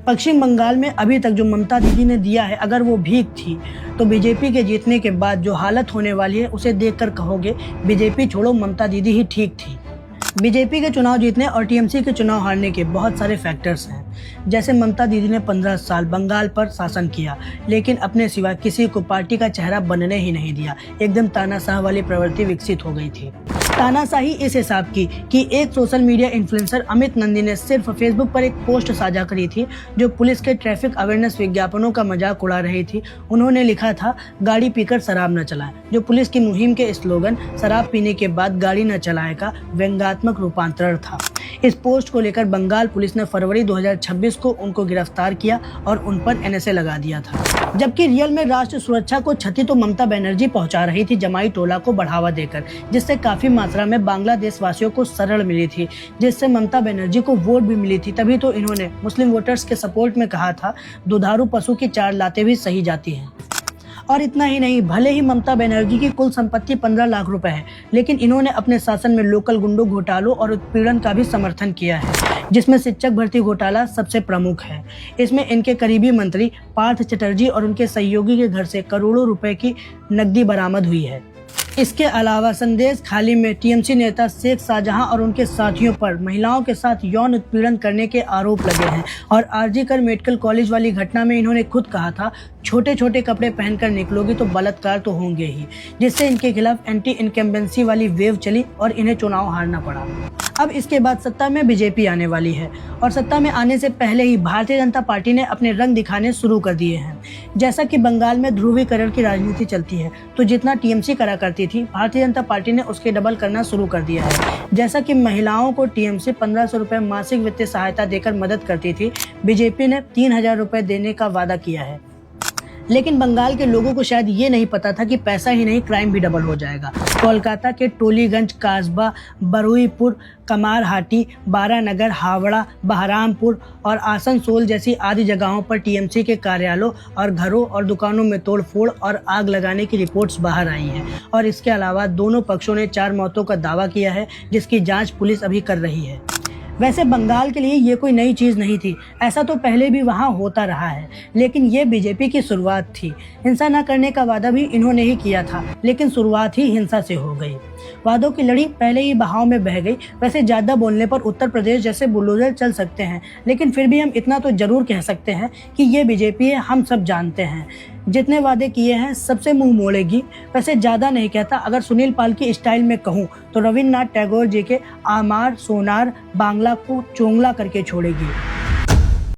पश्चिम बंगाल में अभी तक जो ममता दीदी ने दिया है, अगर वो भीख थी तो बीजेपी के जीतने के बाद जो हालत होने वाली है उसे देखकर कहोगे बीजेपी छोड़ो, ममता दीदी ही ठीक थी। बीजेपी के चुनाव जीतने और टीएमसी के चुनाव हारने के बहुत सारे फैक्टर्स हैं। जैसे ममता दीदी ने 15 साल बंगाल पर शासन किया, लेकिन अपने सिवा किसी को पार्टी का चेहरा बनने ही नहीं दिया। एकदम तानाशाह वाली प्रवृत्ति विकसित हो गई थी। तानाशाही इस हिसाब की कि एक social media influencer Amit Nandi ने सिर्फ फेसबुक पर एक पोस्ट साझा करी थी जो पुलिस के ट्रैफिक अवेयरनेस विज्ञापनों का मजाक उड़ा रही थी। उन्होंने लिखा था, गाड़ी पीकर शराब न चलाएं, जो पुलिस की मुहिम के स्लोगन शराब पीने के बाद गाड़ी न चलाएं का व्यंग्यात्मक रूपांतरण था। इस पोस्ट को लेकर बंगाल पुलिस ने फरवरी 2026 को उनको गिरफ्तार किया और उन पर एनएसए लगा दिया था। जबकि रियल में राष्ट्र सुरक्षा को क्षति तो ममता बनर्जी पहुंचा रही थी जमाई टोला को बढ़ावा देकर, जिससे काफी मात्रा में बांग्लादेश वासियों को शरण मिली थी, जिससे ममता बनर्जी को वोट भी मिली थी। तभी तो इन्होंने मुस्लिम वोटर्स के सपोर्ट में कहा था, दुधारू पशु की 4 लातें भी सही जाती हैं। और इतना ही नहीं, भले ही ममता बनर्जी की कुल संपत्ति 15 लाख रुपए है, लेकिन इन्होंने अपने शासन में लोकल गुंडों घोटालों और उत्पीड़न का भी समर्थन किया है, जिसमें शिक्षक भर्ती घोटाला सबसे प्रमुख है। इसमें इनके करीबी मंत्री पार्थ चटर्जी और उनके सहयोगी के घर से करोड़ों रुपए की नकदी बरामद हुई है। इसके अलावा संदेश खाली में टीएमसी नेता शेख शाहजहां और उनके साथियों पर महिलाओं के साथ यौन उत्पीड़न करने के आरोप लगे हैं। और आरजी कर मेडिकल कॉलेज वाली घटना में इन्होंने खुद कहा था, छोटे छोटे कपड़े पहनकर निकलोगी तो बलात्कार तो होंगे ही, जिससे इनके खिलाफ एंटी इनकम्बेंसी वाली वेव चली और इन्हें चुनाव हारना पड़ा। अब इसके बाद सत्ता में बीजेपी आने वाली है और सत्ता में आने से पहले ही भारतीय जनता पार्टी ने अपने रंग दिखाने शुरू कर दिए हैं। जैसा कि बंगाल में ध्रुवीकरण की राजनीति चलती है, तो जितना टीएमसी करा करती थी, भारतीय जनता पार्टी ने उसके डबल करना शुरू कर दिया है। जैसा कि महिलाओं को टीएमसी 1500 रुपए मासिक वित्तीय सहायता देकर मदद करती थी, बीजेपी ने 3000 रुपए देने का वादा किया है। लेकिन बंगाल के लोगों को शायद ये नहीं पता था कि पैसा ही नहीं, क्राइम भी डबल हो जाएगा। कोलकाता के टोलीगंज, कासबा, बरुईपुर, कमारहाटी, बारानगर, हावड़ा, बहरामपुर और आसनसोल जैसी आदि जगहों पर टीएमसी के कार्यालयों और घरों और दुकानों में तोड़फोड़ और आग लगाने की रिपोर्ट्स बाहर आई हैं। और इसके अलावा दोनों पक्षों ने 4 मौतों का दावा किया है, जिसकी जांच पुलिस अभी कर रही है। वैसे बंगाल के लिए ये कोई नई चीज़ नहीं थी, ऐसा तो पहले भी वहाँ होता रहा है, लेकिन ये बीजेपी की शुरुआत थी। हिंसा न करने का वादा भी इन्होंने ही किया था, लेकिन शुरुआत ही हिंसा से हो गई। वादों की लड़ी पहले ही बहाव में बह गई। वैसे ज़्यादा बोलने पर उत्तर प्रदेश जैसे बुलडोजर चल सकते हैं, लेकिन फिर भी हम इतना तो जरूर कह सकते हैं कि ये बीजेपी है, हम सब जानते हैं। जितने वादे किए हैं सबसे मुंह मोड़ेगी। वैसे ज़्यादा नहीं कहता, अगर सुनील पाल की स्टाइल में कहूँ तो रविन्द्रनाथ टैगोर जी के आमार सोनार बांग्ला को चोंगला करके छोड़ेगी।